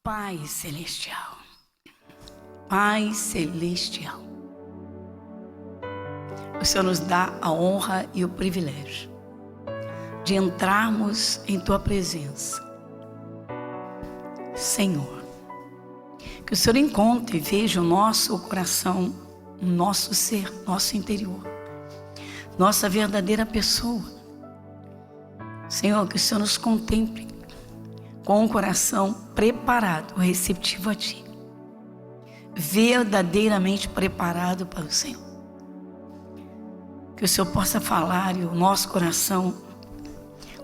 Pai Celestial, Pai Celestial, o Senhor nos dá a honra e o privilégio de entrarmos em Tua presença. Senhor, que o Senhor encontre e veja o nosso coração, o nosso ser, nosso interior, nossa verdadeira pessoa. Senhor, que o Senhor nos contemple com o coração preparado, receptivo a Ti, verdadeiramente preparado para o Senhor. Que o Senhor possa falar e o nosso coração,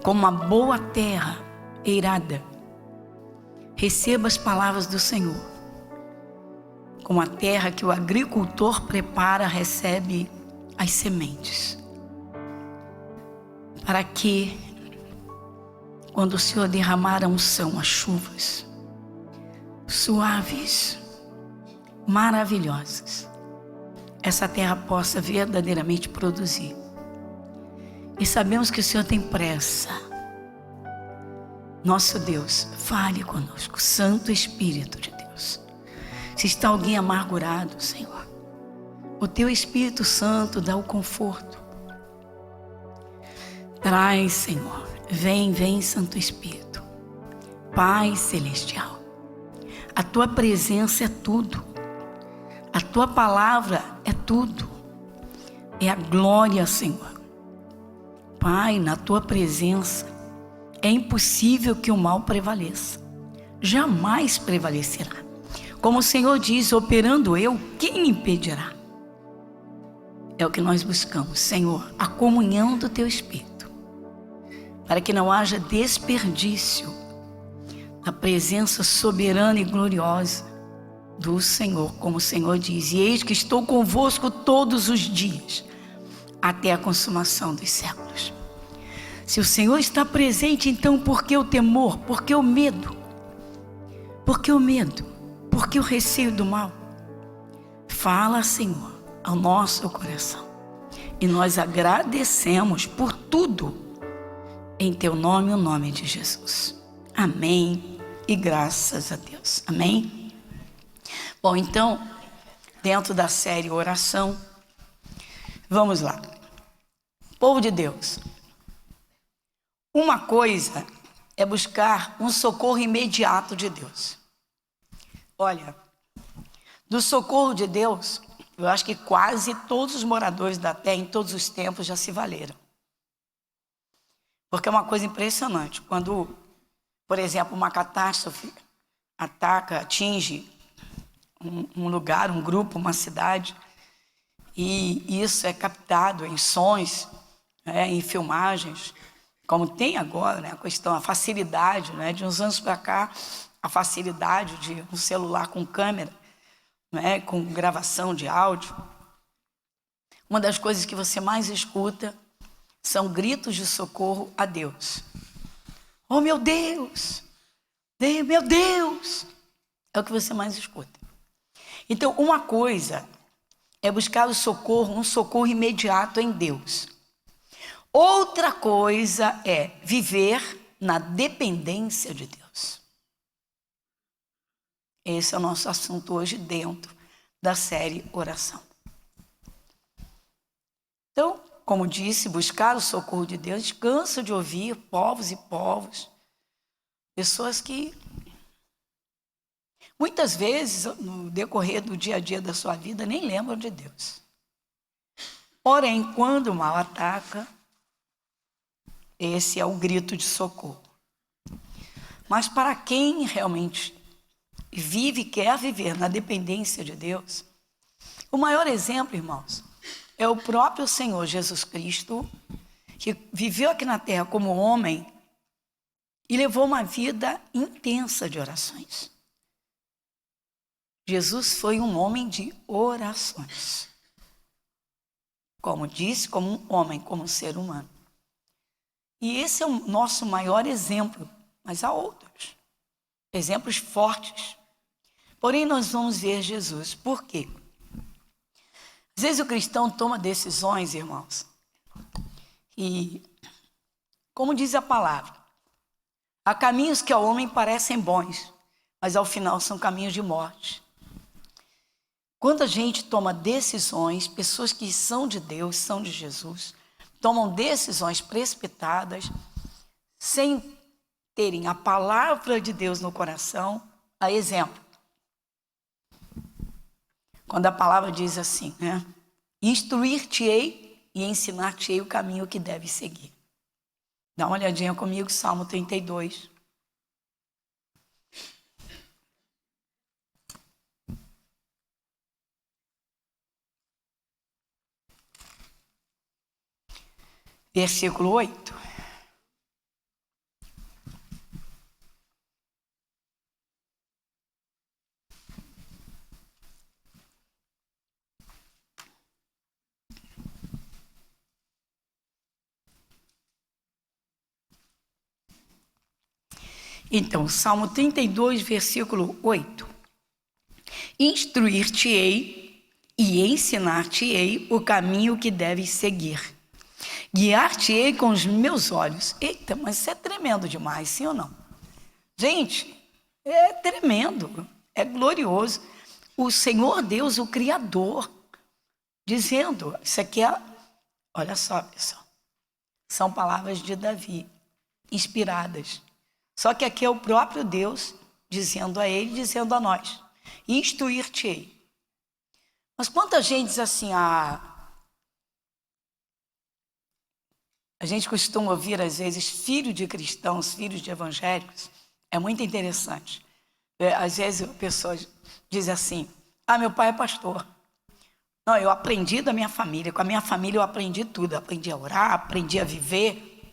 como uma boa terra eirada, receba as palavras do Senhor. Como a terra que o agricultor prepara, recebe as sementes. Para que, quando o Senhor derramar a unção, as chuvas suaves, maravilhosas, essa terra possa verdadeiramente produzir. E sabemos que o Senhor tem pressa. Nosso Deus, fale conosco, Santo Espírito de Deus. Se está alguém amargurado, Senhor, o Teu Espírito Santo dá o conforto. Traz, Senhor, vem, Santo Espírito. Pai Celestial, a Tua presença é tudo. A Tua palavra é tudo. É a glória, Senhor. Pai, na Tua presença é impossível que o mal prevaleça. Jamais prevalecerá. Como o Senhor diz, operando eu, quem me impedirá? É o que nós buscamos, Senhor, a comunhão do Teu Espírito, para que não haja desperdício na presença soberana e gloriosa do Senhor, como o Senhor diz, e eis que estou convosco todos os dias, até a consumação dos séculos. Se o Senhor está presente, então por que o temor? Por que o medo? Por que o medo? Por que o receio do mal? Fala, Senhor, ao nosso coração. E nós agradecemos por tudo, em Teu nome, o nome de Jesus. Amém e graças a Deus. Amém? Bom, então, dentro da série Oração, vamos lá. Povo de Deus, uma coisa é buscar um socorro imediato de Deus. Olha, do socorro de Deus, eu acho que quase todos os moradores da terra, em todos os tempos, já se valeram. Porque é uma coisa impressionante. Quando, por exemplo, uma catástrofe ataca, atinge um lugar, um grupo, uma cidade, e isso é captado em sons, em filmagens, como tem agora, a questão, a facilidade, de uns anos para cá, a facilidade de um celular com câmera, com gravação de áudio. Uma das coisas que você mais escuta são gritos de socorro a Deus. Oh, meu Deus! Meu Deus! É o que você mais escuta. Então, uma coisa é buscar o socorro, um socorro imediato em Deus. Outra coisa é viver na dependência de Deus. Esse é o nosso assunto hoje dentro da série Oração. Então, como disse, buscar o socorro de Deus, canso de ouvir povos e povos, pessoas que muitas vezes, no decorrer do dia a dia da sua vida, nem lembram de Deus. Porém, quando o mal ataca, esse é o grito de socorro. Mas para quem realmente vive e quer viver na dependência de Deus, o maior exemplo, irmãos, é o próprio Senhor Jesus Cristo, que viveu aqui na terra como homem e levou uma vida intensa de orações. Jesus foi um homem de orações. Como disse, como um homem, como um ser humano. E esse é o nosso maior exemplo, mas há outros. Exemplos fortes. Porém, nós vamos ver Jesus. Por quê? Às vezes o cristão toma decisões, irmãos, e, como diz a palavra, há caminhos que ao homem parecem bons, mas ao final são caminhos de morte. Quando a gente toma decisões, pessoas que são de Deus, são de Jesus, tomam decisões precipitadas, sem terem a palavra de Deus no coração. A exemplo, quando a palavra diz assim, né? Instruir-te-ei e ensinar-te-ei o caminho que deve seguir. Dá uma olhadinha comigo, Salmo 32. Versículo 8. Então, Salmo 32, versículo 8. Instruir-te-ei e ensinar-te-ei o caminho que deves seguir. Guiar-te-ei com os meus olhos. Eita, mas isso é tremendo demais, sim ou não? Gente, é tremendo, é glorioso. O Senhor Deus, o Criador, dizendo, isso aqui é, olha só, pessoal, são palavras de Davi, inspiradas. Só que aqui é o próprio Deus dizendo a ele, dizendo a nós, instruir-te-ei. Mas quanta gente diz assim, a gente costuma ouvir, às vezes, filhos de cristãos, filhos de evangélicos, é muito interessante. Às vezes, a pessoa diz assim, meu pai é pastor. Não, eu aprendi da minha família, com a minha família eu aprendi tudo, eu aprendi a orar, aprendi a viver.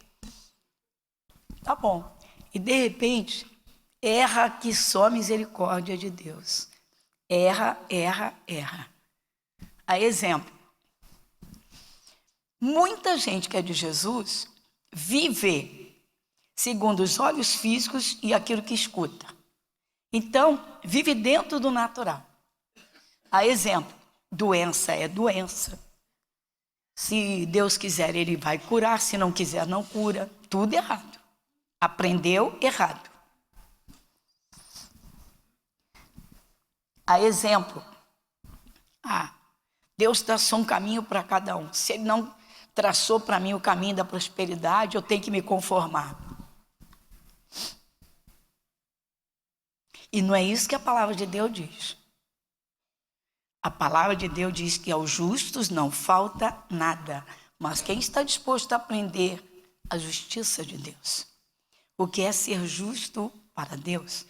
Tá bom. E, de repente, erra que só a misericórdia de Deus. Erra. A exemplo, muita gente que é de Jesus vive segundo os olhos físicos e aquilo que escuta. Então, vive dentro do natural. A exemplo, doença é doença. Se Deus quiser, Ele vai curar. Se não quiser, não cura. Tudo errado. Aprendeu errado. A exemplo, Deus traçou um caminho para cada um. Se Ele não traçou para mim o caminho da prosperidade, eu tenho que me conformar. E não é isso que a palavra de Deus diz. A palavra de Deus diz que aos justos não falta nada, mas quem está disposto a aprender a justiça de Deus? O que é ser justo para Deus?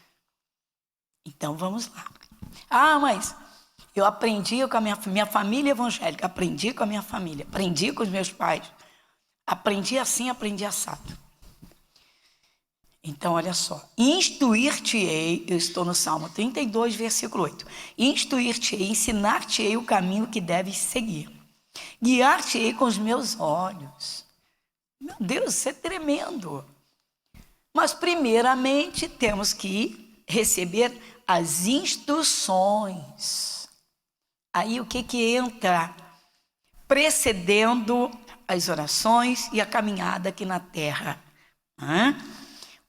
Então vamos lá. Mas eu aprendi com a minha família evangélica, aprendi com a minha família, aprendi com os meus pais, aprendi assim, aprendi assado. Então, olha só, instruir-te-ei, eu estou no Salmo 32, versículo 8, instruir-te-ei, ensinar-te-ei o caminho que deves seguir, guiar-te-ei com os meus olhos. Meu Deus, isso é tremendo. Mas, primeiramente, temos que receber as instruções. Aí, o que entra? Precedendo as orações e a caminhada aqui na terra.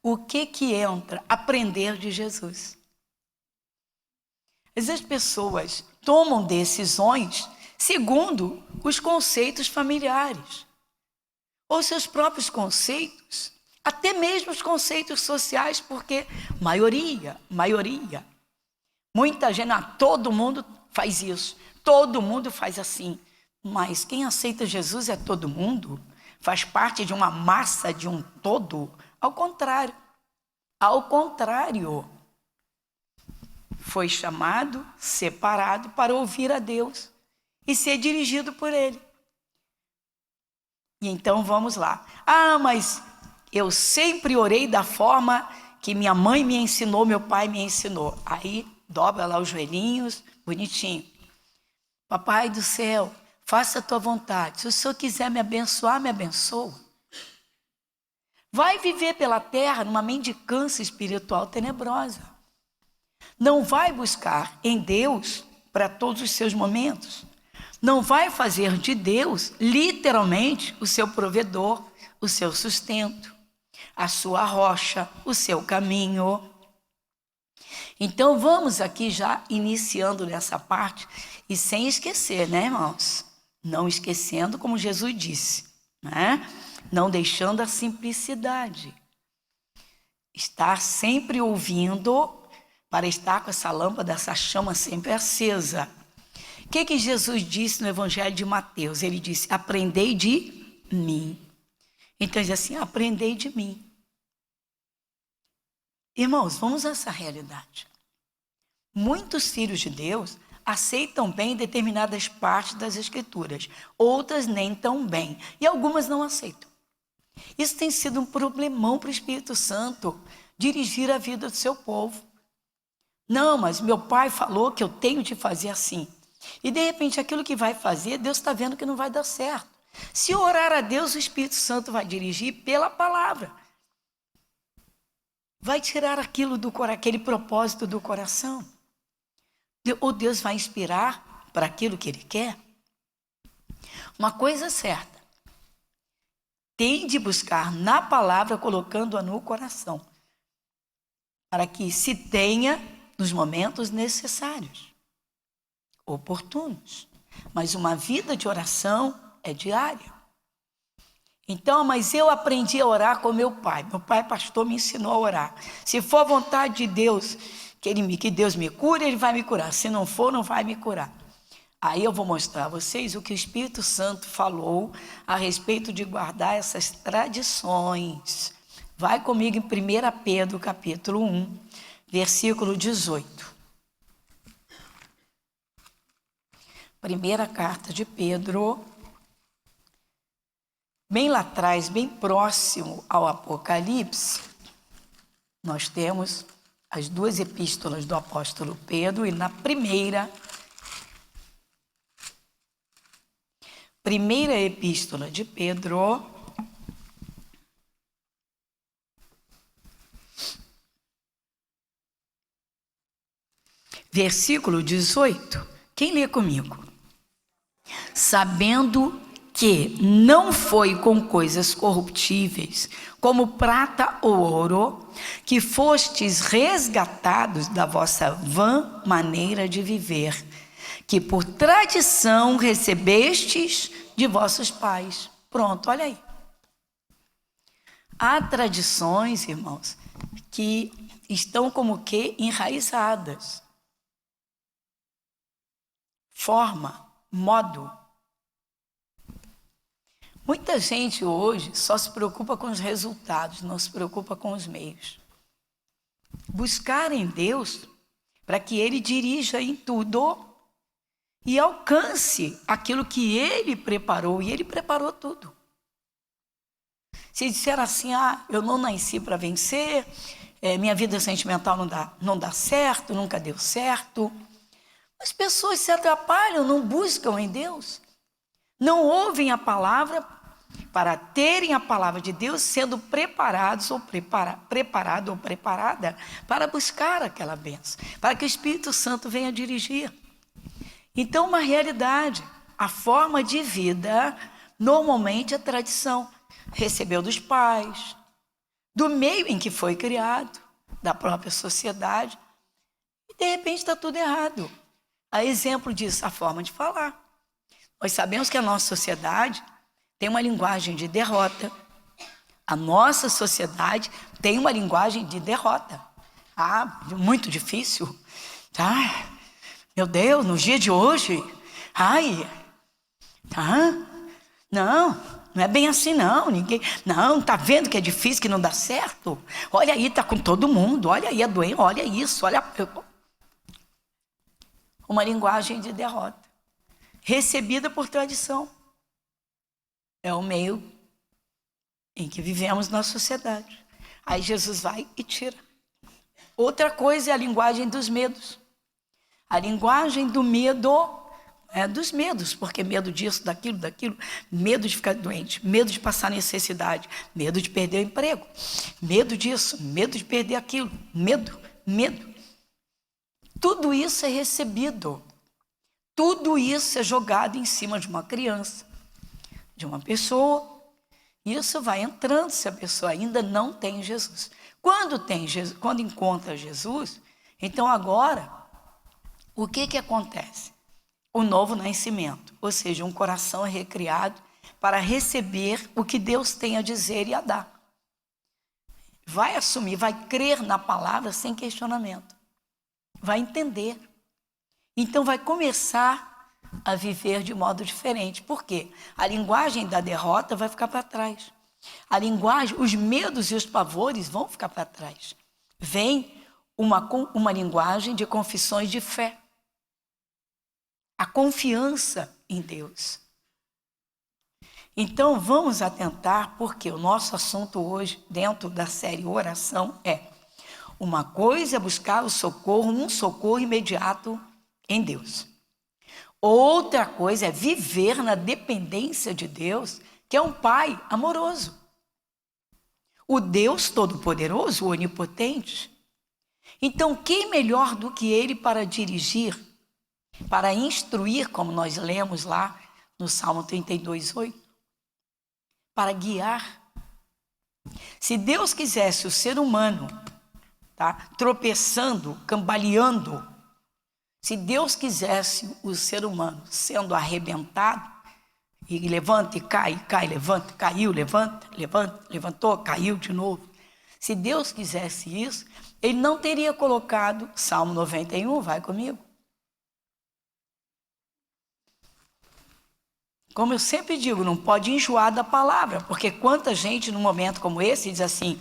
O que entra? Aprender de Jesus. Às vezes as pessoas tomam decisões segundo os conceitos familiares, ou seus próprios conceitos, até mesmo os conceitos sociais, porque maioria, muita gente, todo mundo faz isso, todo mundo faz assim, mas quem aceita Jesus é todo mundo, faz parte de uma massa, de um todo. Ao contrário, foi chamado, separado para ouvir a Deus e ser dirigido por Ele. E então vamos lá. Mas eu sempre orei da forma que minha mãe me ensinou, meu pai me ensinou. Aí dobra lá os joelhinhos, bonitinho. Papai do céu, faça a tua vontade. Se o Senhor quiser me abençoar, me abençoa. Vai viver pela terra numa mendicância espiritual tenebrosa. Não vai buscar em Deus para todos os seus momentos. Não vai fazer de Deus, literalmente, o seu provedor, o seu sustento, a sua rocha, o seu caminho. Então vamos aqui já iniciando nessa parte e sem esquecer, né, irmãos? Não esquecendo, como Jesus disse, né? Não deixando a simplicidade. Estar sempre ouvindo para estar com essa lâmpada, essa chama sempre acesa. O que Jesus disse no Evangelho de Mateus? Ele disse, aprendei de mim. Então, ele diz assim, aprendei de mim. Irmãos, vamos a essa realidade. Muitos filhos de Deus aceitam bem determinadas partes das Escrituras, outras nem tão bem, e algumas não aceitam. Isso tem sido um problemão para o Espírito Santo, dirigir a vida do seu povo. Não, mas meu pai falou que eu tenho de fazer assim. E de repente aquilo que vai fazer, Deus está vendo que não vai dar certo. Se orar a Deus, o Espírito Santo vai dirigir pela palavra. Vai tirar aquilo aquele propósito do coração. Ou Deus vai inspirar para aquilo que Ele quer. Uma coisa certa, tem de buscar na palavra, colocando-a no coração, para que se tenha nos momentos necessários, oportunos. Mas uma vida de oração é diária. Então, mas eu aprendi a orar com meu pai. Meu pai pastor me ensinou a orar. Se for a vontade de Deus, que Deus me cure, Ele vai me curar. Se não for, não vai me curar. Aí eu vou mostrar a vocês o que o Espírito Santo falou a respeito de guardar essas tradições. Vai comigo em 1 Pedro, capítulo 1, versículo 18. Primeira carta de Pedro, bem lá atrás, bem próximo ao Apocalipse, nós temos as duas epístolas do apóstolo Pedro, e na primeira epístola de Pedro, versículo 18, quem lê comigo? Sabendo que não foi com coisas corruptíveis, como prata ou ouro, que fostes resgatados da vossa vã maneira de viver, que por tradição recebestes de vossos pais. Pronto, olha aí. Há tradições, irmãos, que estão como que enraizadas. Forma, modo. Muita gente hoje só se preocupa com os resultados, não se preocupa com os meios. Buscar em Deus para que Ele dirija em tudo e alcance aquilo que Ele preparou, e Ele preparou tudo. Se disser assim, eu não nasci para vencer, minha vida sentimental não dá certo, nunca deu certo. As pessoas se atrapalham, não buscam em Deus, não ouvem a palavra para terem a palavra de Deus, sendo preparados ou preparado ou preparada para buscar aquela bênção, para que o Espírito Santo venha dirigir. Então, uma realidade, a forma de vida, normalmente é tradição. Recebeu dos pais, do meio em que foi criado, da própria sociedade, e de repente está tudo errado. A exemplo disso, a forma de falar. Nós sabemos que a nossa sociedade tem uma linguagem de derrota. A nossa sociedade tem uma linguagem de derrota. Muito difícil. Meu Deus, nos dias de hoje. Não é bem assim não. Não, tá vendo que é difícil, que não dá certo? Olha aí, tá com todo mundo. Olha aí a doença, olha isso, olha. Uma linguagem de derrota, recebida por tradição. É o meio em que vivemos na sociedade. Aí Jesus vai e tira. Outra coisa é a linguagem dos medos. A linguagem do medo é dos medos, porque medo disso, daquilo, medo de ficar doente, medo de passar necessidade, medo de perder o emprego, medo disso, medo de perder aquilo, medo. Tudo isso é recebido. Tudo isso é jogado em cima de uma criança, de uma pessoa. Isso vai entrando se a pessoa ainda não tem Jesus. Quando encontra Jesus, Então agora, o que acontece? O novo nascimento, ou seja, um coração é recriado para receber o que Deus tem a dizer e a dar. Vai assumir, vai crer na palavra sem questionamento. Vai entender. Então vai começar a viver de modo diferente. Por quê? A linguagem da derrota vai ficar para trás. A linguagem, os medos e os pavores vão ficar para trás. Vem uma linguagem de confissões de fé. A confiança em Deus. Então vamos atentar, porque o nosso assunto hoje, dentro da série Oração, é: uma coisa é buscar o socorro, um socorro imediato em Deus. Outra coisa é viver na dependência de Deus, que é um Pai amoroso. O Deus Todo-Poderoso, o Onipotente. Então, quem melhor do que Ele para dirigir, para instruir, como nós lemos lá no Salmo 32:8, para guiar? Se Deus quisesse o ser humano, tropeçando, cambaleando, se Deus quisesse o ser humano sendo arrebentado, e levanta e cai, levanta, caiu, levanta, levantou, caiu de novo. Se Deus quisesse isso, Ele não teria colocado Salmo 91, vai comigo. Como eu sempre digo, não pode enjoar da palavra, porque quanta gente num momento como esse diz assim: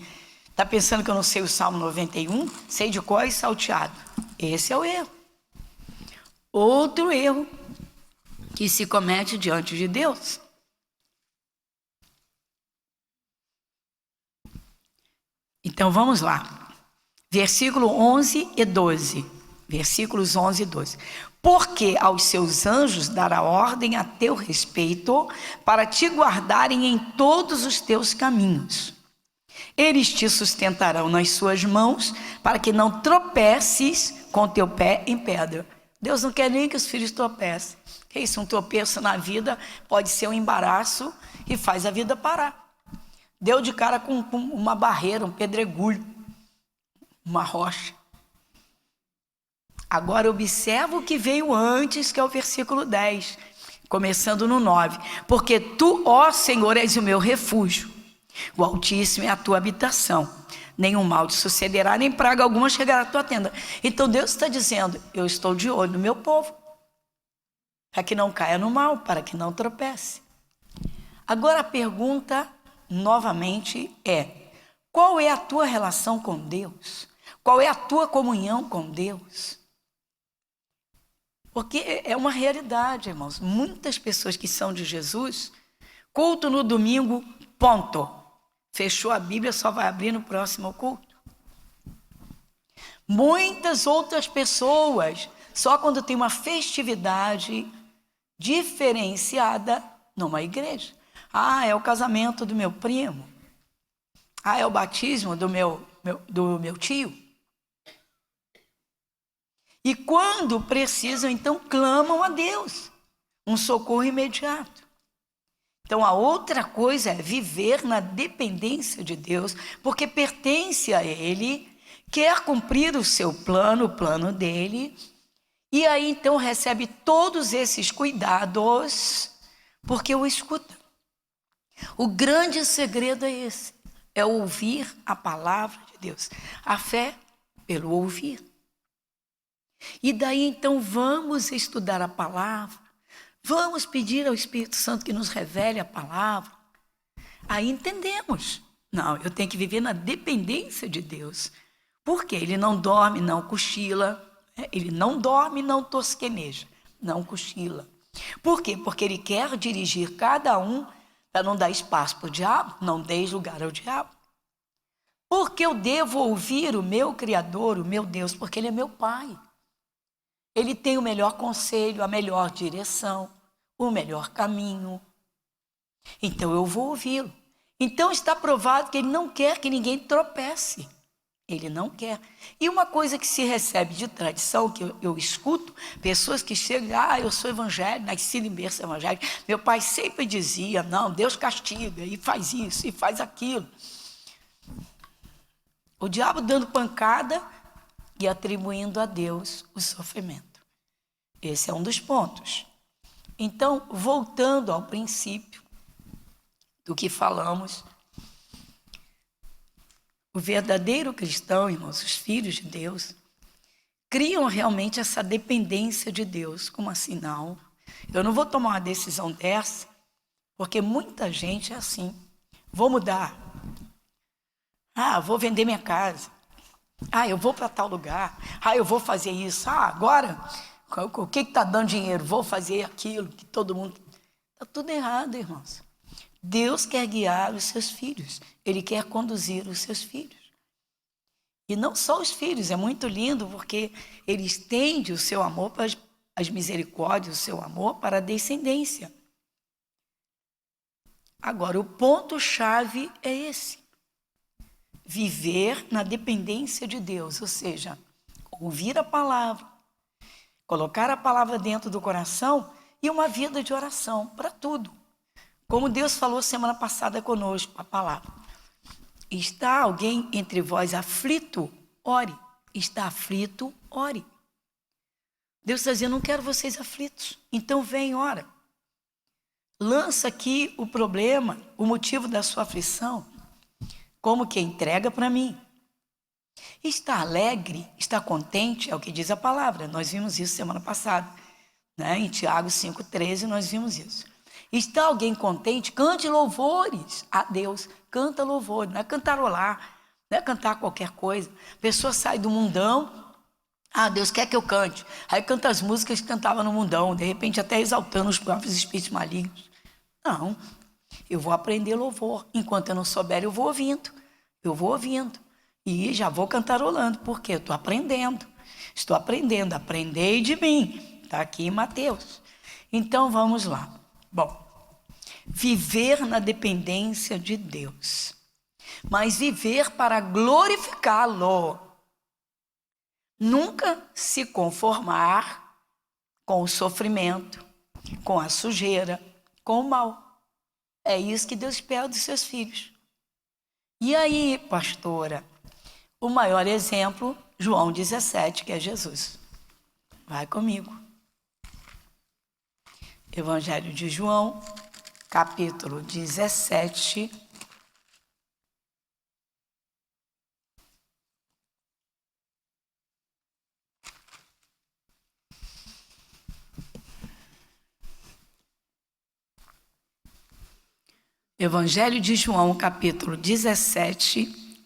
está pensando que eu não sei o Salmo 91? Sei de cor e salteado. Esse é o erro. Outro erro que se comete diante de Deus. Então vamos lá. Versículo 11 e 12. Versículos 11 e 12. Porque aos seus anjos dará ordem a teu respeito, para te guardarem em todos os teus caminhos. Eles te sustentarão nas suas mãos, para que não tropeces com teu pé em pedra. Deus não quer nem que os filhos tropecem. Que isso, um tropeço na vida pode ser um embaraço e faz a vida parar. Deu de cara com uma barreira, um pedregulho, uma rocha. Agora observa o que veio antes, que é o versículo 10, começando no 9. Porque tu, ó Senhor, és o meu refúgio, o Altíssimo é a tua habitação. Nenhum mal te sucederá, nem praga alguma chegará à tua tenda. Então Deus está dizendo: eu estou de olho no meu povo, para que não caia no mal, para que não tropece. Agora a pergunta, novamente, é: qual é a tua relação com Deus? Qual é a tua comunhão com Deus? Porque é uma realidade, irmãos. Muitas pessoas que são de Jesus, culto no domingo, ponto. Fechou a Bíblia, só vai abrir no próximo culto. Muitas outras pessoas, só quando tem uma festividade diferenciada numa igreja. Ah, é o casamento do meu primo. Ah, é o batismo do meu tio. E quando precisam, então clamam a Deus, um socorro imediato. Então a outra coisa é viver na dependência de Deus, porque pertence a Ele, quer cumprir o seu plano, o plano dele, e aí então recebe todos esses cuidados, porque o escuta. O grande segredo é esse, é ouvir a palavra de Deus. A fé pelo ouvir. E daí então vamos estudar a palavra, vamos pedir ao Espírito Santo que nos revele a palavra. Aí entendemos. Não, eu tenho que viver na dependência de Deus. Por quê? Ele não dorme, não cochila. Ele não dorme, não tosqueneja, não cochila. Por quê? Porque Ele quer dirigir cada um para não dar espaço para o diabo, não deis lugar ao diabo. Porque eu devo ouvir o meu Criador, o meu Deus, porque Ele é meu Pai. Ele tem o melhor conselho, a melhor direção, o melhor caminho. Então eu vou ouvi-lo. Então está provado que Ele não quer que ninguém tropece. Ele não quer. E uma coisa que se recebe de tradição, que eu escuto, pessoas que chegam, eu sou evangélico, nasci em berço evangélico. Meu pai sempre dizia, não, Deus castiga, e faz isso, e faz aquilo. O diabo dando pancada, e atribuindo a Deus o sofrimento. Esse é um dos pontos. Então, voltando ao princípio do que falamos, o verdadeiro cristão, irmãos, os filhos de Deus, criam realmente essa dependência de Deus. Como assim? Não, eu não vou tomar uma decisão dessa, porque muita gente é assim. Vou mudar. Vou vender minha casa. Eu vou para tal lugar. Eu vou fazer isso. Agora, o que está dando dinheiro? Vou fazer aquilo que todo mundo... Está tudo errado, irmãos. Deus quer guiar os seus filhos. Ele quer conduzir os seus filhos. E não só os filhos. É muito lindo porque ele estende o seu amor para as misericórdias, o seu amor para a descendência. Agora, o ponto-chave é esse. Viver na dependência de Deus, ou seja, ouvir a palavra, colocar a palavra dentro do coração e uma vida de oração para tudo. Como Deus falou semana passada conosco, a palavra. Está alguém entre vós aflito? Ore. Está aflito? Ore. Deus está dizendo, não quero vocês aflitos. Então vem, ora. Lança aqui o problema, o motivo da sua aflição, como que entrega para mim. Está alegre, está contente, é o que diz a palavra. Nós vimos isso semana passada, né? Em Tiago 5,13 nós vimos isso. Está alguém contente? Cante louvores a Deus. Canta louvores, não é cantarolar, não é cantar qualquer coisa. A pessoa sai do mundão, Deus quer que eu cante. Aí canta as músicas que cantava no mundão, de repente até exaltando os próprios espíritos malignos. Não, eu vou aprender louvor. Enquanto eu não souber, eu vou ouvindo. E já vou cantarolando, porque eu estou aprendendo. Aprendei de mim. Está aqui em Mateus. Então, vamos lá. Bom, viver na dependência de Deus. Mas viver para glorificá-lo. Nunca se conformar com o sofrimento, com a sujeira, com o mal. É isso que Deus espera dos seus filhos. E aí, pastora, o maior exemplo, João 17, que é Jesus. Vai comigo. Evangelho de João, capítulo 17. Evangelho de João, capítulo 17,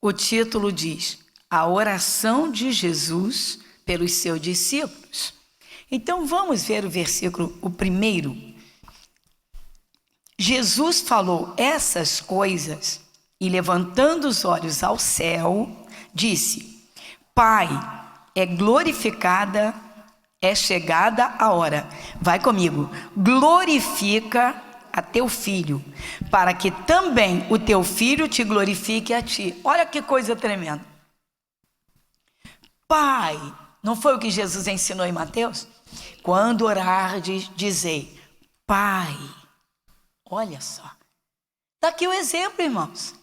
o título diz: A oração de Jesus pelos seus discípulos. Então vamos ver o versículo, o primeiro. Jesus falou essas coisas e, levantando os olhos ao céu, disse: Pai, é chegada a hora. Vai comigo. Glorifica a teu filho, para que também o teu filho te glorifique a ti. Olha que coisa tremenda. Pai, não foi o que Jesus ensinou em Mateus? Quando orardes, dizei, Pai. Olha só. Está aqui o exemplo, irmãos.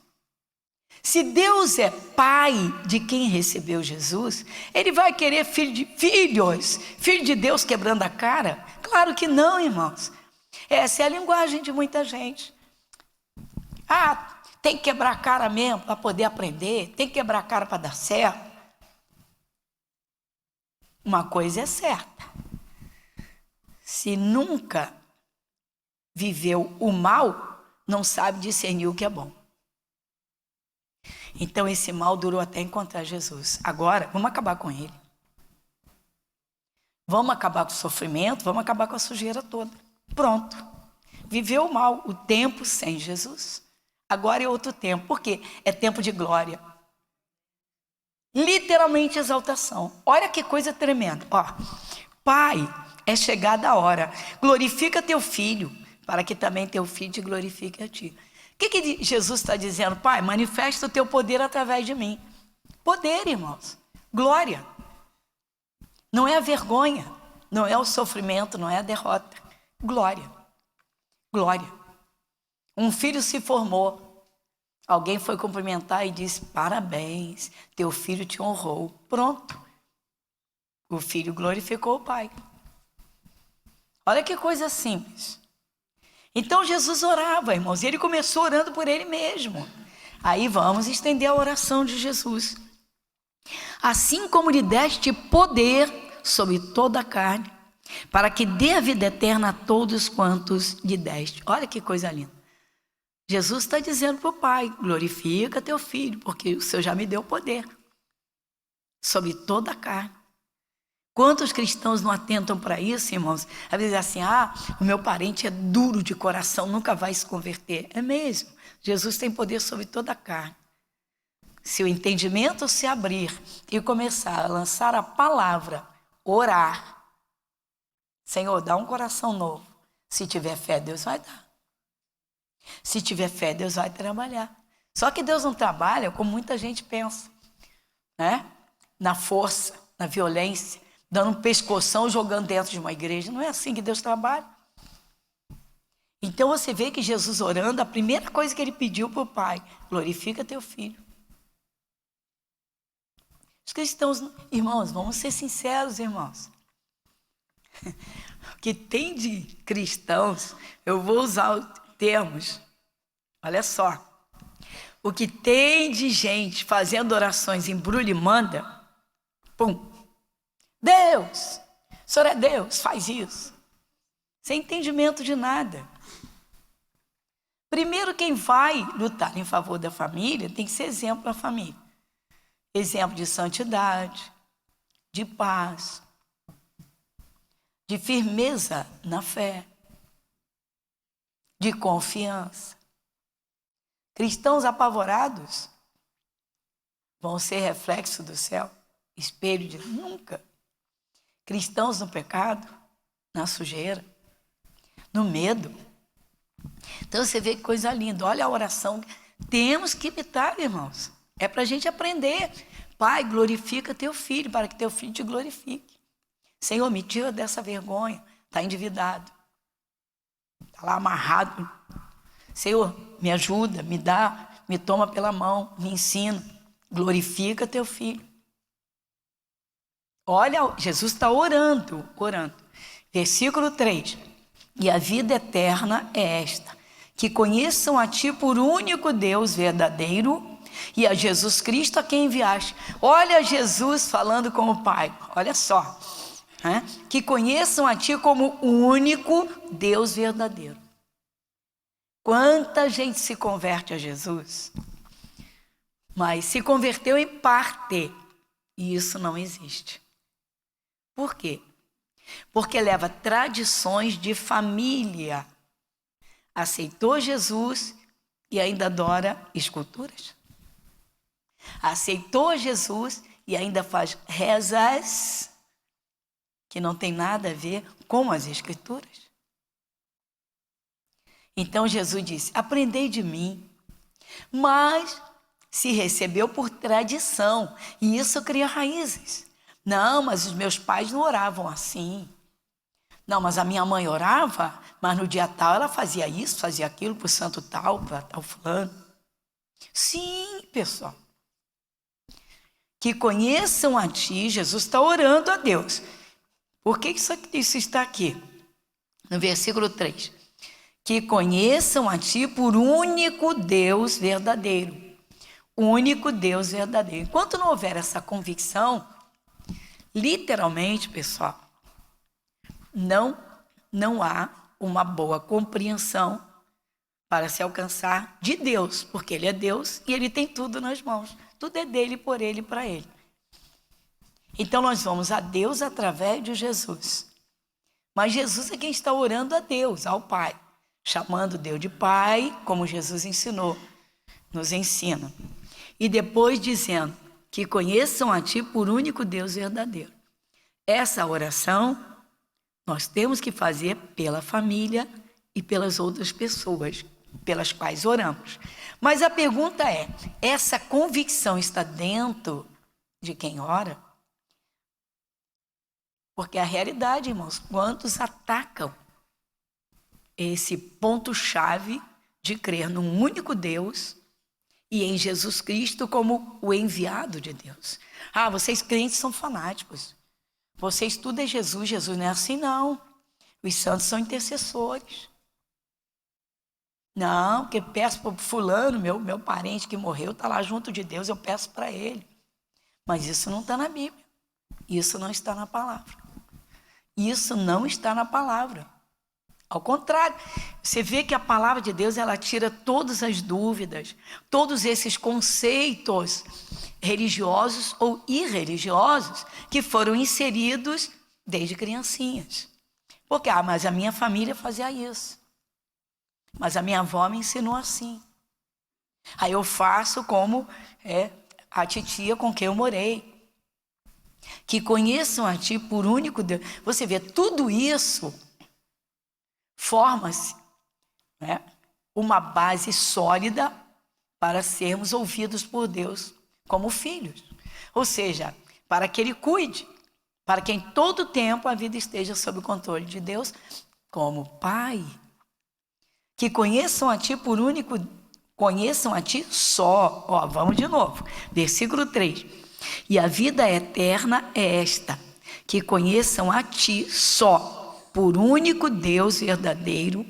Se Deus é pai de quem recebeu Jesus, ele vai querer filho de Deus quebrando a cara? Claro que não, irmãos. Essa é a linguagem de muita gente. Tem que quebrar a cara mesmo para poder aprender, tem que quebrar a cara para dar certo. Uma coisa é certa. Se nunca viveu o mal, não sabe discernir o que é bom. Então esse mal durou até encontrar Jesus. Agora, vamos acabar com ele. Vamos acabar com o sofrimento, vamos acabar com a sujeira toda. Pronto. Viveu o mal, o tempo sem Jesus. Agora é outro tempo. Por quê? É tempo de glória. Literalmente exaltação. Olha que coisa tremenda. Pai, é chegada a hora. Glorifica teu filho, para que também teu filho te glorifique a ti. O que Jesus está dizendo? Pai, manifesta o teu poder através de mim. Poder, irmãos. Glória. Não é a vergonha, não é o sofrimento, não é a derrota. Glória. Glória. Um filho se formou. Alguém foi cumprimentar e disse: parabéns, teu filho te honrou. Pronto. O filho glorificou o pai. Olha que coisa simples. Então Jesus orava, irmãos, e ele começou orando por ele mesmo. Aí vamos estender a oração de Jesus. Assim como lhe deste poder sobre toda a carne, para que dê a vida eterna a todos quantos lhe deste. Olha que coisa linda. Jesus está dizendo para o Pai: glorifica teu filho, porque o Senhor já me deu poder sobre toda a carne. Quantos cristãos não atentam para isso, irmãos? Às vezes assim: o meu parente é duro de coração, nunca vai se converter. É mesmo. Jesus tem poder sobre toda a carne. Se o entendimento se abrir e começar a lançar a palavra, orar, Senhor, dá um coração novo. Se tiver fé, Deus vai dar. Se tiver fé, Deus vai trabalhar. Só que Deus não trabalha como muita gente pensa, né? Na força, na violência, dando um pescoção, jogando dentro de uma igreja. Não é assim que Deus trabalha. Então você vê que Jesus orando, a primeira coisa que ele pediu para o Pai: glorifica teu filho. Os cristãos, irmãos, vamos ser sinceros, irmãos. O que tem de cristãos, eu vou usar os termos, olha só. O que tem de gente fazendo orações embrulha e manda, pum. Deus, o Senhor é Deus, faz isso. Sem entendimento de nada. Primeiro, quem vai lutar em favor da família tem que ser exemplo da família. Exemplo de santidade, de paz, de firmeza na fé, de confiança. Cristãos apavorados vão ser reflexo do céu, espelho de nunca. Cristãos no pecado, na sujeira, no medo. Então você vê que coisa linda. Olha a oração. Temos que imitar, irmãos. É para a gente aprender. Pai, glorifica teu filho, para que teu filho te glorifique. Senhor, me tira dessa vergonha. Está endividado. Está lá amarrado. Senhor, me ajuda, me dá, me toma pela mão, me ensina. Glorifica teu filho. Olha, Jesus está orando. Versículo 3. E a vida eterna é esta: que conheçam a ti por único Deus verdadeiro e a Jesus Cristo a quem enviaste. Olha Jesus falando com o Pai, olha só. Que conheçam a ti como o único Deus verdadeiro. Quanta gente se converte a Jesus, mas se converteu em parte, e isso não existe. Por quê? Porque leva tradições de família. Aceitou Jesus e ainda adora esculturas. Aceitou Jesus e ainda faz rezas que não tem nada a ver com as Escrituras. Então Jesus disse: aprendei de mim. Mas se recebeu por tradição, e isso cria raízes. Não, mas os meus pais não oravam assim. Não, mas a minha mãe orava, mas no dia tal ela fazia isso, fazia aquilo para o santo tal, para tal fulano. Sim, pessoal. Que conheçam a ti, Jesus está orando a Deus. Por que isso está aqui? No versículo 3. Que conheçam a ti por único Deus verdadeiro. Único Deus verdadeiro. Enquanto não houver essa convicção, literalmente, pessoal, não há uma boa compreensão para se alcançar de Deus, porque Ele é Deus e Ele tem tudo nas mãos. Tudo é dele, por Ele e para Ele. Então nós vamos a Deus através de Jesus. Mas Jesus é quem está orando a Deus, ao Pai, chamando Deus de Pai, como Jesus ensinou, nos ensina. E depois dizendo que conheçam a ti por único Deus verdadeiro. Essa oração nós temos que fazer pela família e pelas outras pessoas pelas quais oramos. Mas a pergunta é: essa convicção está dentro de quem ora? Porque a realidade, irmãos, quantos atacam esse ponto-chave de crer num único Deus e em Jesus Cristo como o enviado de Deus. Ah, vocês crentes são fanáticos. Vocês tudo é Jesus, Jesus não é assim não. Os santos são intercessores. Não, porque peço para fulano, meu parente que morreu, está lá junto de Deus, eu peço para ele. Mas isso não está na Bíblia. Isso não está na palavra. Isso não está na palavra. Ao contrário, você vê que a palavra de Deus, ela tira todas as dúvidas, todos esses conceitos religiosos ou irreligiosos que foram inseridos desde criancinhas. Porque, mas a minha família fazia isso. Mas a minha avó me ensinou assim. Aí eu faço como a titia com quem eu morei. Que conheçam a ti por único Deus. Você vê, tudo isso forma-se, né, uma base sólida para sermos ouvidos por Deus como filhos. Ou seja, para que Ele cuide, para que em todo tempo a vida esteja sob o controle de Deus como Pai. Que conheçam a ti por único, conheçam a ti só. Ó, vamos de novo, versículo 3. E a vida eterna é esta, que conheçam a ti só, por único Deus verdadeiro,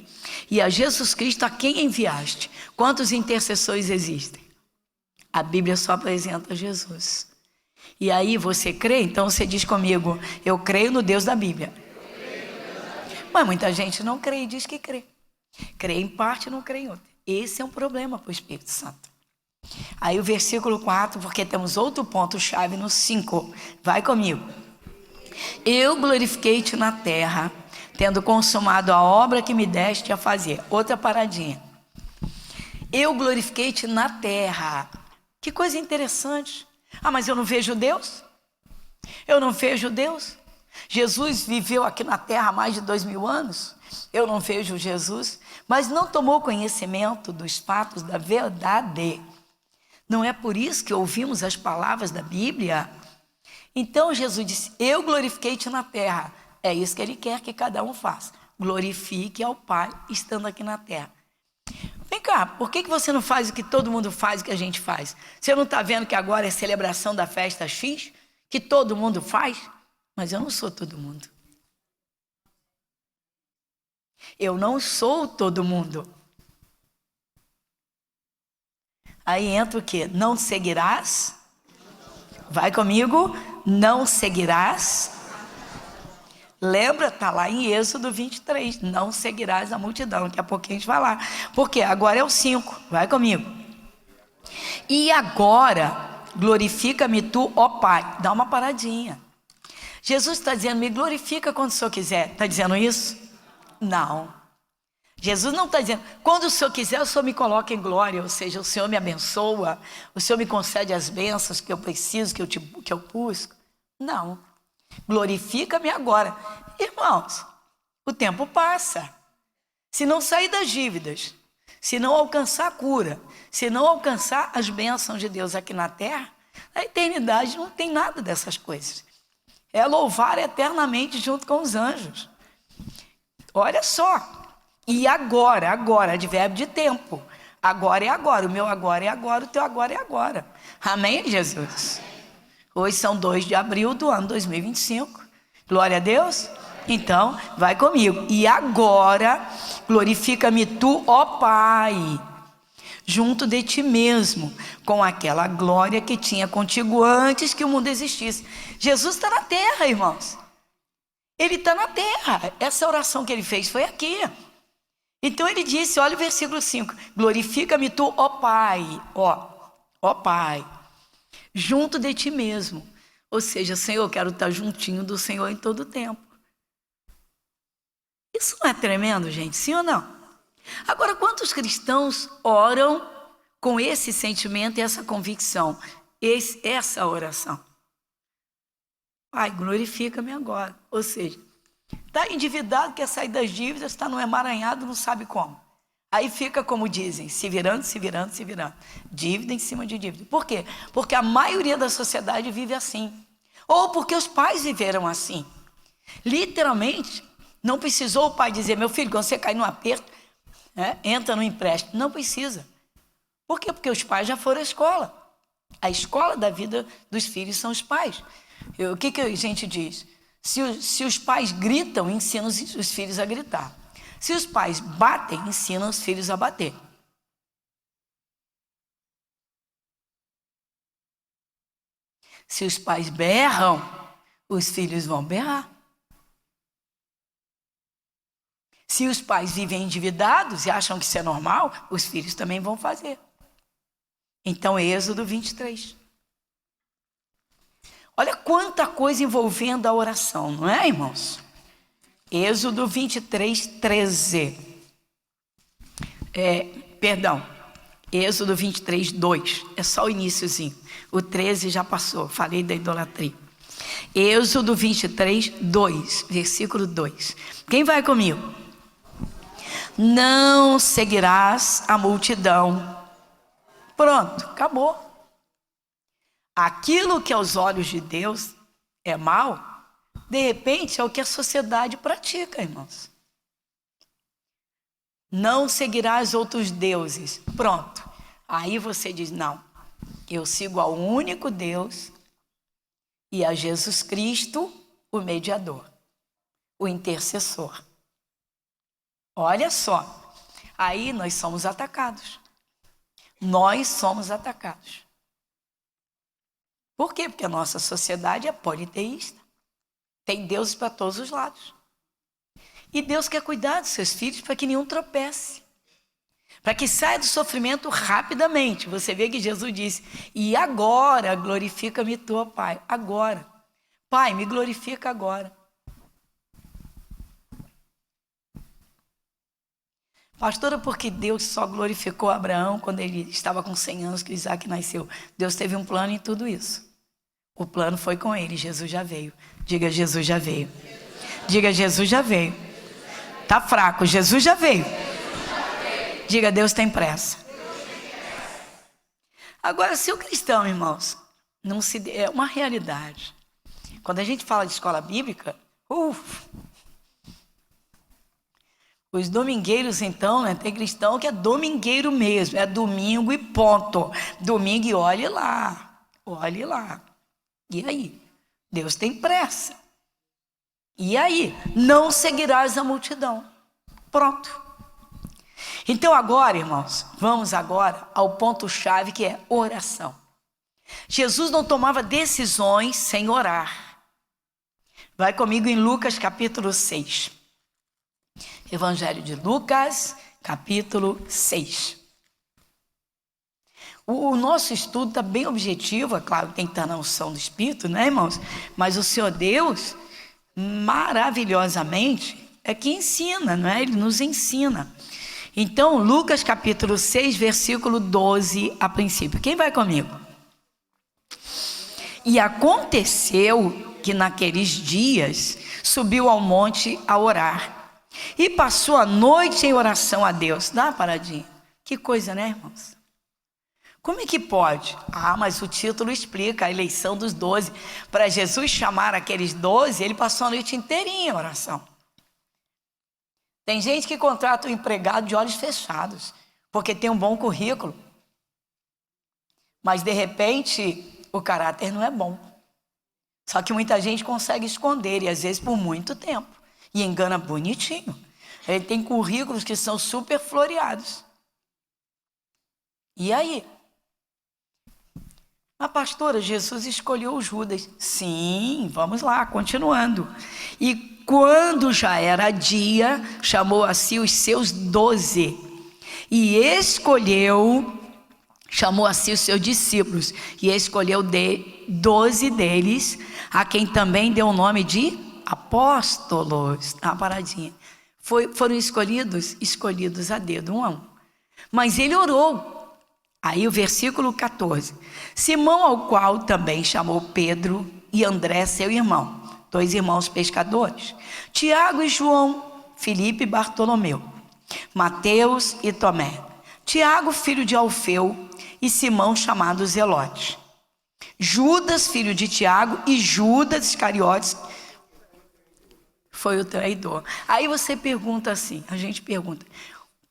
e a Jesus Cristo a quem enviaste. Quantos intercessores existem? A Bíblia só apresenta Jesus. E aí você crê? Então você diz comigo, eu creio no Deus da Bíblia. Mas muita gente não crê e diz que crê. Crê em parte e não crê em outra. Esse é um problema para o Espírito Santo. Aí o versículo 4, porque temos outro ponto-chave no 5. Vai comigo. Eu glorifiquei-te na terra, tendo consumado a obra que me deste a fazer. Outra paradinha. Eu glorifiquei-te na terra. Que coisa interessante. Ah, mas eu não vejo Deus? Eu não vejo Deus? Jesus viveu aqui na terra há mais de 2000 anos. Eu não vejo Jesus, mas não tomou conhecimento dos fatos da verdade. Não é por isso que ouvimos as palavras da Bíblia? Então Jesus disse, eu glorifiquei-te na terra. É isso que Ele quer que cada um faça. Glorifique ao Pai estando aqui na terra. Vem cá, por que você não faz o que todo mundo faz, o que a gente faz? Você não está vendo que agora é celebração da festa X? Que todo mundo faz? Mas eu não sou todo mundo. Eu não sou todo mundo. Aí entra o quê? Não seguirás? Vai comigo. Não seguirás? Lembra? Está lá em Êxodo 23. Não seguirás a multidão. Daqui a pouquinho a gente vai lá. Porque agora é o 5. Vai comigo. E agora, glorifica-me tu, ó Pai. Dá uma paradinha. Jesus está dizendo, me glorifica quando o Senhor quiser. Está dizendo isso? Não. Jesus não está dizendo, quando o Senhor quiser, o Senhor me coloca em glória. Ou seja, o Senhor me abençoa. O Senhor me concede as bênçãos que eu preciso, que eu busco. Não. Glorifica-me agora. Irmãos, o tempo passa. Se não sair das dívidas, se não alcançar a cura, se não alcançar as bênçãos de Deus aqui na terra, na eternidade não tem nada dessas coisas. É louvar eternamente junto com os anjos. Olha só. E agora, advérbio de tempo. Agora é agora. O meu agora é agora, o teu agora é agora. Amém, Jesus? Hoje são 2 de abril do ano 2025. Glória a Deus. Então, vai comigo. E agora, glorifica-me tu, ó Pai, junto de ti mesmo, com aquela glória que tinha contigo antes que o mundo existisse. Jesus está na terra, irmãos. Ele está na terra. Essa oração que ele fez foi aqui. Então ele disse, olha o versículo 5. Glorifica-me tu, ó Pai. Ó Pai. Junto de ti mesmo. Ou seja, Senhor, eu quero estar juntinho do Senhor em todo o tempo. Isso não é tremendo, gente? Sim ou não? Agora, quantos cristãos oram com esse sentimento e essa convicção? Essa oração. Pai, glorifica-me agora. Ou seja, está endividado, quer sair das dívidas, está no emaranhado, não sabe como. Aí fica, como dizem, se virando. Dívida em cima de dívida. Por quê? Porque a maioria da sociedade vive assim. Ou porque os pais viveram assim. Literalmente, não precisou o pai dizer, meu filho, quando você cair no aperto, entra no empréstimo. Não precisa. Por quê? Porque os pais já foram à escola. A escola da vida dos filhos são os pais. O que a gente diz? Se os pais gritam, ensinam os filhos a gritar. Se os pais batem, ensinam os filhos a bater. Se os pais berram, os filhos vão berrar. Se os pais vivem endividados e acham que isso é normal, os filhos também vão fazer. Então, Êxodo 23. Olha quanta coisa envolvendo a oração, não é, irmãos? Êxodo 23, 13. Êxodo 23, 2. É só o iniciozinho. O 13 já passou, falei da idolatria. Êxodo 23, 2, versículo 2. Quem vai comigo? Não seguirás a multidão. Pronto, acabou. Aquilo que aos olhos de Deus é mal, de repente é o que a sociedade pratica, irmãos. Não seguirás outros deuses. Pronto. Aí você diz, não, eu sigo ao único Deus e a Jesus Cristo, o mediador, o intercessor. Olha só, aí nós somos atacados. Nós somos atacados. Por quê? Porque a nossa sociedade é politeísta. Tem deuses para todos os lados. E Deus quer cuidar dos seus filhos para que nenhum tropece. Para que saia do sofrimento rapidamente. Você vê que Jesus disse, e agora glorifica-me tu, Pai. Agora. Pai, me glorifica agora. Pastora, porque Deus só glorificou Abraão quando ele estava com 100 anos que Isaac nasceu. Deus teve um plano em tudo isso. O plano foi com ele, Jesus já veio. Diga, Jesus já veio. Diga, Jesus já veio. Tá fraco, Jesus já veio. Diga, Deus tem pressa. Agora, se o cristão, irmãos, não se é uma realidade. Quando a gente fala de escola bíblica, os domingueiros, então, né? Tem cristão que é domingueiro mesmo, é domingo e ponto. Domingo e olhe lá, olhe lá. E aí? Deus tem pressa. E aí? Não seguirás a multidão. Pronto. Então agora, irmãos, vamos agora ao ponto-chave que é oração. Jesus não tomava decisões sem orar. Vai comigo em Lucas capítulo 6. Evangelho de Lucas, capítulo 6. O nosso estudo está bem objetivo, é claro, tem que estar na unção do Espírito, né, irmãos? Mas o Senhor Deus, maravilhosamente, é que ensina, não é? Ele nos ensina. Então, Lucas capítulo 6, versículo 12, a princípio. Quem vai comigo? E aconteceu que naqueles dias subiu ao monte a orar. E passou a noite em oração a Deus. Dá uma paradinha. Que coisa, né, irmãos? Como é que pode? Mas o título explica a eleição dos 12. Para Jesus chamar aqueles 12, ele passou a noite inteirinha em oração. Tem gente que contrata um empregado de olhos fechados, porque tem um bom currículo. Mas, de repente, o caráter não é bom. Só que muita gente consegue esconder, e às vezes por muito tempo. E engana bonitinho. Ele tem currículos que são super floreados. E aí? A pastora, Jesus escolheu os Judas. Sim, vamos lá, continuando. E quando já era dia, chamou a si os seus 12. E chamou a si os seus discípulos. E escolheu 12 deles, a quem também deu o nome de apóstolos. Uma paradinha. Foram escolhidos a dedo, um a um. Mas ele orou. Aí o versículo 14. Simão, ao qual também chamou Pedro e André, seu irmão. 2 irmãos pescadores. Tiago e João, Filipe e Bartolomeu. Mateus e Tomé. Tiago, filho de Alfeu, e Simão, chamado Zelote. Judas, filho de Tiago, e Judas Iscariotes foi o traidor. Aí você pergunta assim, a gente pergunta,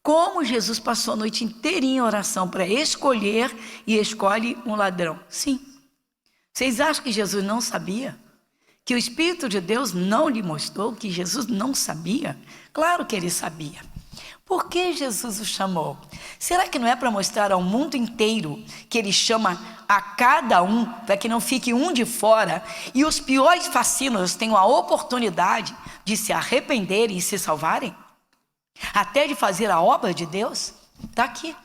Como Jesus passou a noite inteirinha em oração para escolher e escolhe um ladrão? Sim. Vocês acham que Jesus não sabia? Que o Espírito de Deus não lhe mostrou que Jesus não sabia? Claro que ele sabia. Por que Jesus o chamou? Será que não é para mostrar ao mundo inteiro que ele chama a cada um, para que não fique um de fora e os piores fascínoros tenham a oportunidade de se arrependerem e se salvarem? Até de fazer a obra de Deus? Está aqui.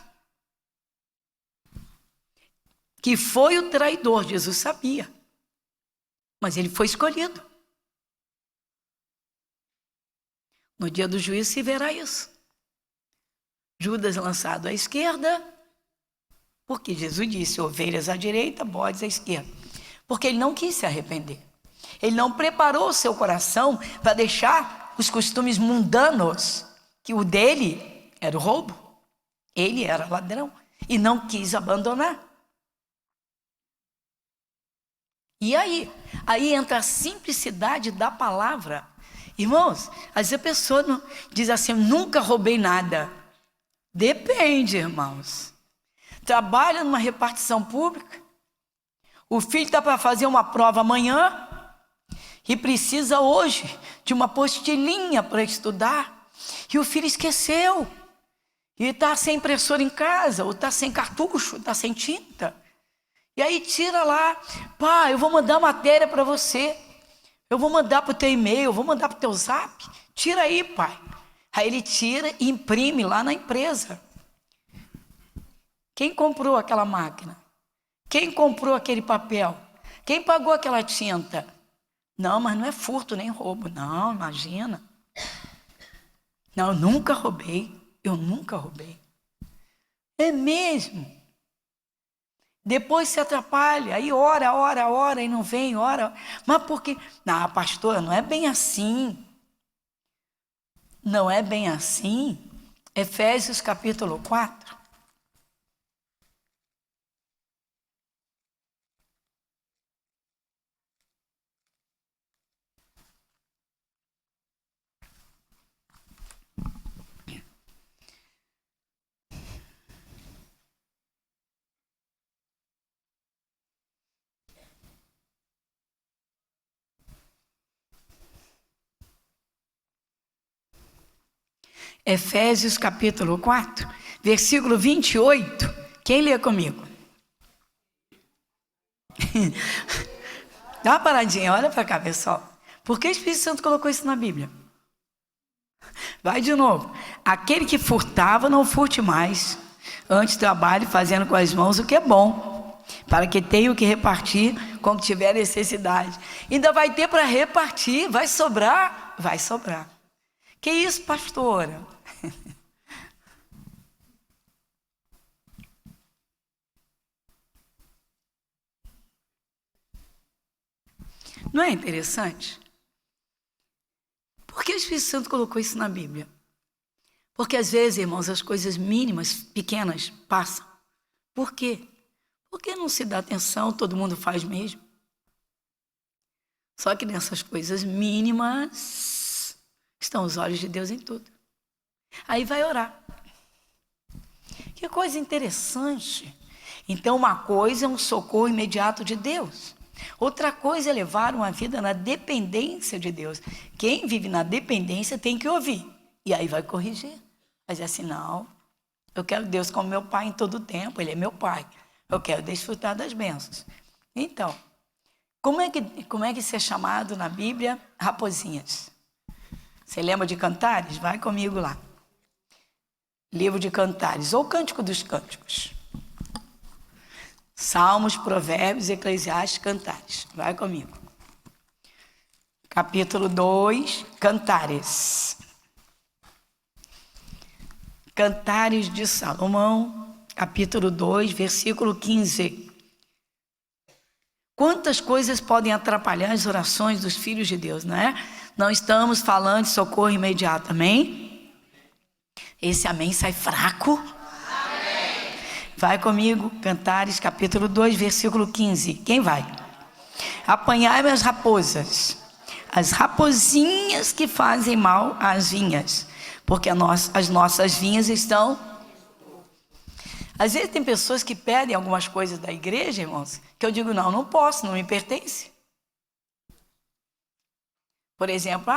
Que foi o traidor, Jesus sabia. Mas ele foi escolhido. No dia do juízo se verá isso. Judas lançado à esquerda, porque Jesus disse, ovelhas à direita, bodes à esquerda. Porque ele não quis se arrepender. Ele não preparou o seu coração para deixar os costumes mundanos, que o dele era o roubo. Ele era ladrão e não quis abandonar. E aí entra a simplicidade da palavra. Irmãos, às vezes a pessoa não, diz assim, nunca roubei nada. Depende, irmãos. Trabalha numa repartição pública, o filho está para fazer uma prova amanhã e precisa hoje de uma apostilinha para estudar, e o filho esqueceu, e está sem impressora em casa, ou está sem cartucho, está sem tinta. E aí tira lá, pai, eu vou mandar matéria para você, eu vou mandar para o teu e-mail, eu vou mandar para o teu zap, tira aí, pai. Aí ele tira e imprime lá na empresa. Quem comprou aquela máquina? Quem comprou aquele papel? Quem pagou aquela tinta? Não, mas não é furto nem roubo, não, imagina. Não, eu nunca roubei, É mesmo. Depois se atrapalha, aí ora, e não vem, ora. Mas por quê? Não, pastora, não é bem assim. Não é bem assim. Efésios capítulo 4. Efésios capítulo 4, versículo 28. Quem lê comigo? Dá uma paradinha, olha para cá, pessoal. Por que o Espírito Santo colocou isso na Bíblia? Vai de novo. Aquele que furtava, não furte mais. Antes trabalhe fazendo com as mãos o que é bom, para que tenha o que repartir quando tiver necessidade. Ainda vai ter para repartir, vai sobrar. Vai sobrar. Que isso, pastora? Não é interessante? Por que o Espírito Santo colocou isso na Bíblia? Porque às vezes, irmãos, as coisas mínimas, pequenas, passam. Por quê? Porque não se dá atenção, todo mundo faz mesmo. Só que nessas coisas mínimas estão os olhos de Deus em tudo. Aí vai orar. Que coisa interessante. Então, uma coisa é um socorro imediato de Deus. Outra coisa é levar uma vida na dependência de Deus. Quem vive na dependência tem que ouvir. E aí vai corrigir. Vai dizer assim, não, eu quero Deus como meu pai em todo o tempo. Ele é meu pai. Eu quero desfrutar das bênçãos. Então, como é que isso é chamado na Bíblia? Raposinhas. Você lembra de Cantares? Vai comigo lá. Livro de Cantares, ou Cântico dos Cânticos. Salmos, Provérbios, Eclesiastes, Cantares. Vai comigo. Capítulo 2, Cantares. Cantares de Salomão, capítulo 2, versículo 15. Quantas coisas podem atrapalhar as orações dos filhos de Deus, não é? Não estamos falando de socorro imediato, amém? Esse amém sai fraco. Amém. Vai comigo, Cantares, capítulo 2, versículo 15. Quem vai? Apanhai-me as raposinhas que fazem mal às vinhas, porque as nossas vinhas estão... Às vezes tem pessoas que pedem algumas coisas da igreja, irmãos, que eu digo, não posso, não me pertence. Por exemplo,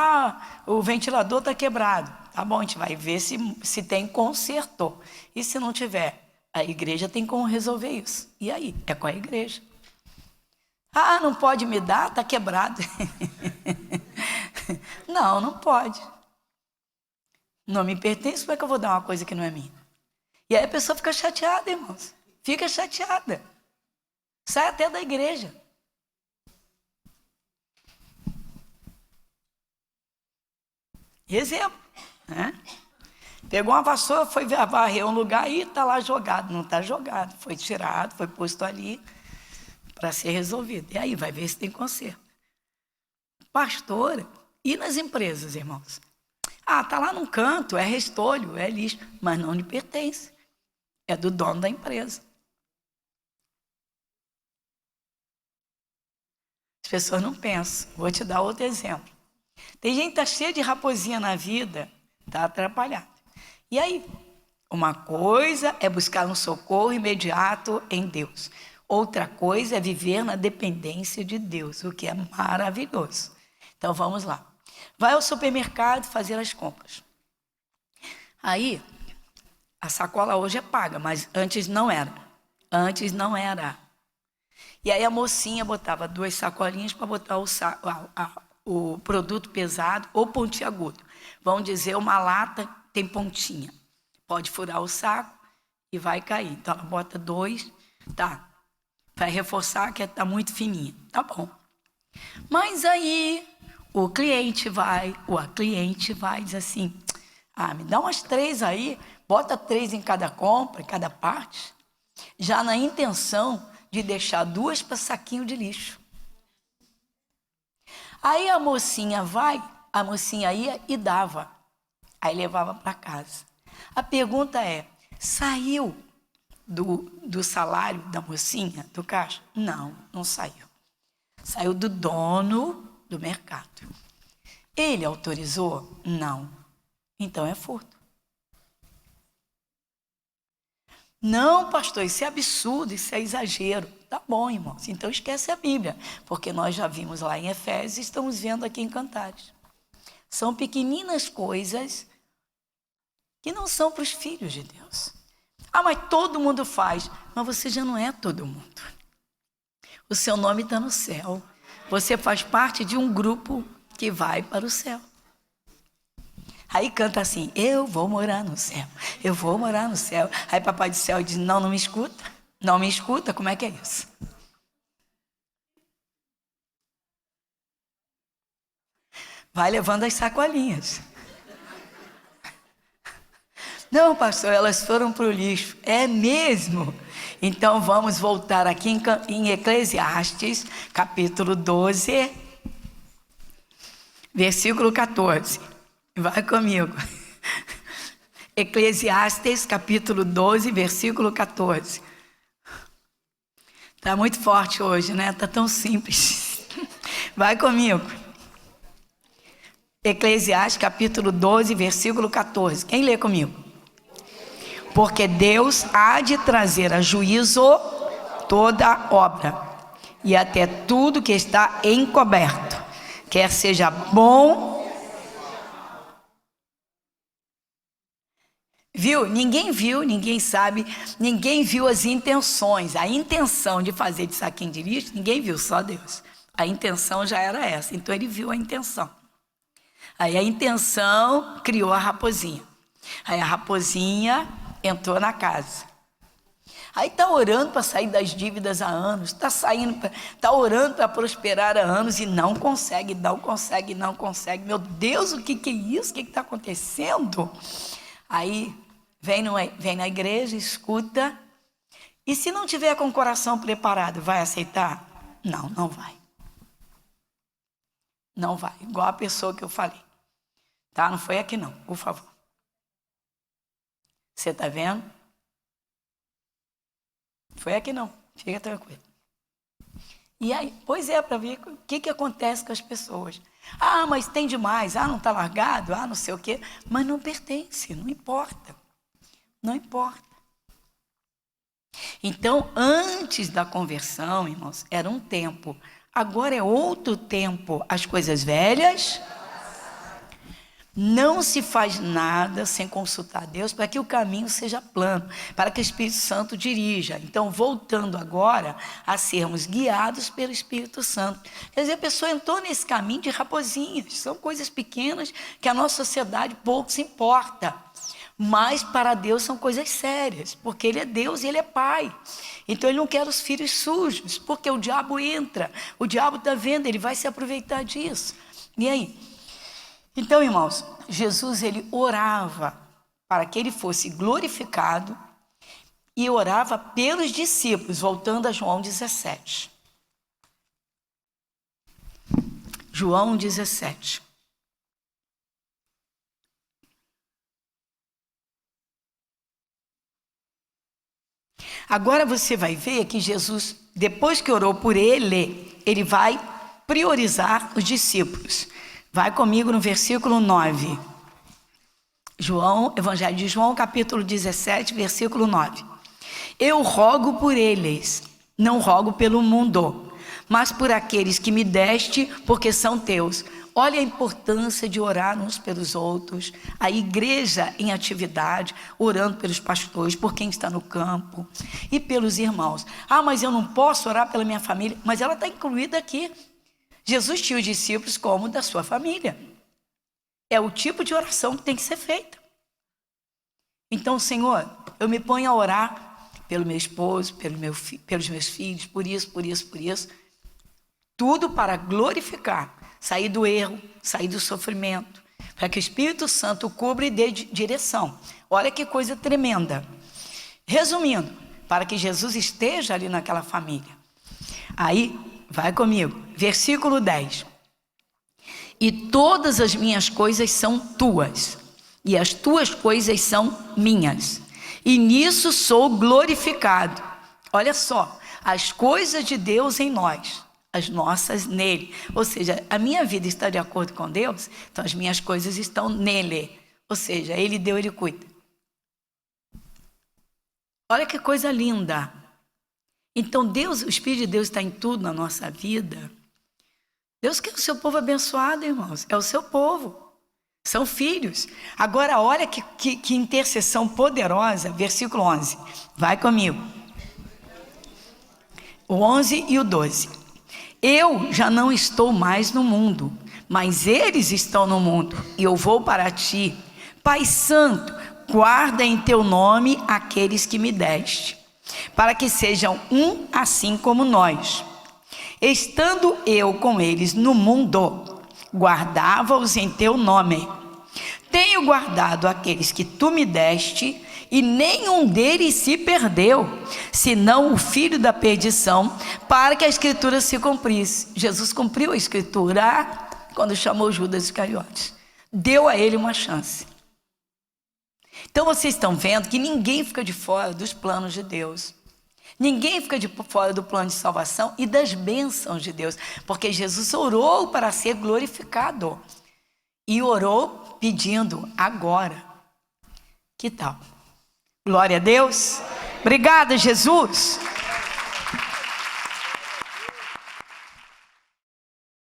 o ventilador está quebrado. Tá bom, a gente vai ver se tem conserto. E se não tiver, a igreja tem como resolver isso. E aí? É com a igreja. Não pode me dar, está quebrado. Não pode. Não me pertence, como é que eu vou dar uma coisa que não é minha? E aí a pessoa fica chateada, irmãos. Fica chateada. Sai até da igreja. Exemplo, né? Pegou uma vassoura, foi varrer um lugar e está lá jogado. Não está jogado, foi tirado, foi posto ali para ser resolvido. E aí vai ver se tem conserto. Pastora, e nas empresas, irmãos? Está lá num canto, é restolho, é lixo, mas não lhe pertence. É do dono da empresa. As pessoas não pensam. Vou te dar outro exemplo. Tem gente que está cheia de raposinha na vida, está atrapalhada. E aí? Uma coisa é buscar um socorro imediato em Deus. Outra coisa é viver na dependência de Deus, o que é maravilhoso. Então vamos lá. Vai ao supermercado fazer as compras. Aí, a sacola hoje é paga, mas antes não era. Antes não era. E aí a mocinha botava 2 sacolinhas para botar o produto pesado ou pontiagudo. Vamos dizer, uma lata tem pontinha. Pode furar o saco e vai cair. Então ela bota 2, tá. Vai reforçar que está muito fininha. Tá bom. Mas aí o cliente vai, ou a cliente vai, diz assim, me dá umas 3 aí, bota 3 em cada compra, em cada parte, já na intenção de deixar 2 para saquinho de lixo. Aí a mocinha ia e dava, aí levava para casa. A pergunta é, saiu do salário da mocinha, do caixa? Não saiu. Saiu do dono do mercado. Ele autorizou? Não. Então é furto. Não, pastor, isso é absurdo, isso é exagero. Tá bom, irmãos, então esquece a Bíblia, porque nós já vimos lá em Efésios e estamos vendo aqui em Cantares. São pequeninas coisas que não são para os filhos de Deus. Mas todo mundo faz. Mas você já não é todo mundo. O seu nome está no céu. Você faz parte de um grupo que vai para o céu. Aí canta assim, eu vou morar no céu, eu vou morar no céu. Aí papai do céu diz, não me escuta. Não me escuta, como é que é isso? Vai levando as sacolinhas. Não, pastor, elas foram para o lixo. É mesmo? Então vamos voltar aqui em Eclesiastes, capítulo 12, versículo 14. Vai comigo. Eclesiastes, capítulo 12, versículo 14. Está muito forte hoje, né? Está tão simples. Vai comigo. Eclesiastes, capítulo 12, versículo 14. Quem lê comigo? Porque Deus há de trazer a juízo toda obra, e até tudo que está encoberto, quer seja bom. Ninguém sabe, ninguém viu as intenções, a intenção de fazer de saquinho de lixo, ninguém viu, só Deus. A intenção já era essa, então ele viu a intenção. Aí a intenção criou a raposinha. Aí a raposinha entrou na casa. Aí está orando para sair das dívidas há anos, está orando para prosperar há anos e não consegue. Meu Deus, o que é isso? O que está acontecendo? Aí vem na igreja, escuta, e se não tiver com o coração preparado, vai aceitar? Não vai. Não vai, igual a pessoa que eu falei. Tá? Não foi aqui não, por favor. Você está vendo? Foi aqui não, fica tranquilo. E aí, pois é, para ver o que acontece com as pessoas. Ah, mas tem demais, ah, não está largado, ah, não sei o quê. Mas não pertence, não importa. Não importa. Então, antes da conversão, irmãos, era um tempo. Agora é outro tempo. As coisas velhas, não se faz nada sem consultar Deus para que o caminho seja plano, para que o Espírito Santo dirija. Então, voltando agora a sermos guiados pelo Espírito Santo. Quer dizer, a pessoa entrou nesse caminho de raposinhas. São coisas pequenas que a nossa sociedade pouco se importa. Mas para Deus são coisas sérias, porque Ele é Deus e Ele é Pai. Então Ele não quer os filhos sujos, porque o diabo entra, o diabo está vendo, ele vai se aproveitar disso. E aí? Então, irmãos, Jesus, ele orava para que ele fosse glorificado e orava pelos discípulos, voltando a João 17. João 17. Agora você vai ver que Jesus, depois que orou por ele, ele vai priorizar os discípulos. Vai comigo no versículo 9. Evangelho de João, capítulo 17, versículo 9. Eu rogo por eles, não rogo pelo mundo, mas por aqueles que me deste, porque são teus. Olha a importância de orar uns pelos outros, a igreja em atividade, orando pelos pastores, por quem está no campo e pelos irmãos. Ah, mas eu não posso orar pela minha família, mas ela está incluída aqui. Jesus tinha os discípulos como da sua família. É o tipo de oração que tem que ser feita. Então, Senhor, eu me ponho a orar pelo meu esposo, pelos meus filhos, por isso. Tudo para glorificar, sair do erro, sair do sofrimento, para que o Espírito Santo o cubra e dê direção. Olha que coisa tremenda. Resumindo, para que Jesus esteja ali naquela família. Aí, vai comigo, versículo 10. E todas as minhas coisas são tuas, e as tuas coisas são minhas, e nisso sou glorificado. Olha só, as coisas de Deus em nós, as nossas nele. Ou seja, a minha vida está de acordo com Deus, então as minhas coisas estão nele. Ou seja, ele deu, ele cuida. Olha que coisa linda. Então Deus, o Espírito de Deus está em tudo na nossa vida. Deus quer o seu povo abençoado, irmãos. É o seu povo. São filhos. Agora olha que intercessão poderosa. Versículo 11. Vai comigo. O 11 e o 12. Eu já não estou mais no mundo, mas eles estão no mundo, e eu vou para ti. Pai Santo, guarda em teu nome aqueles que me deste, para que sejam um assim como nós. Estando eu com eles no mundo, guardava-os em teu nome. Tenho guardado aqueles que tu me deste, e nenhum deles se perdeu, senão o filho da perdição, para que a Escritura se cumprisse. Jesus cumpriu a Escritura quando chamou Judas Iscariotes. Deu a ele uma chance. Então vocês estão vendo que ninguém fica de fora dos planos de Deus. Ninguém fica de fora do plano de salvação e das bênçãos de Deus, porque Jesus orou para ser glorificado e orou pedindo agora. Que tal? Glória a Deus. Obrigada, Jesus.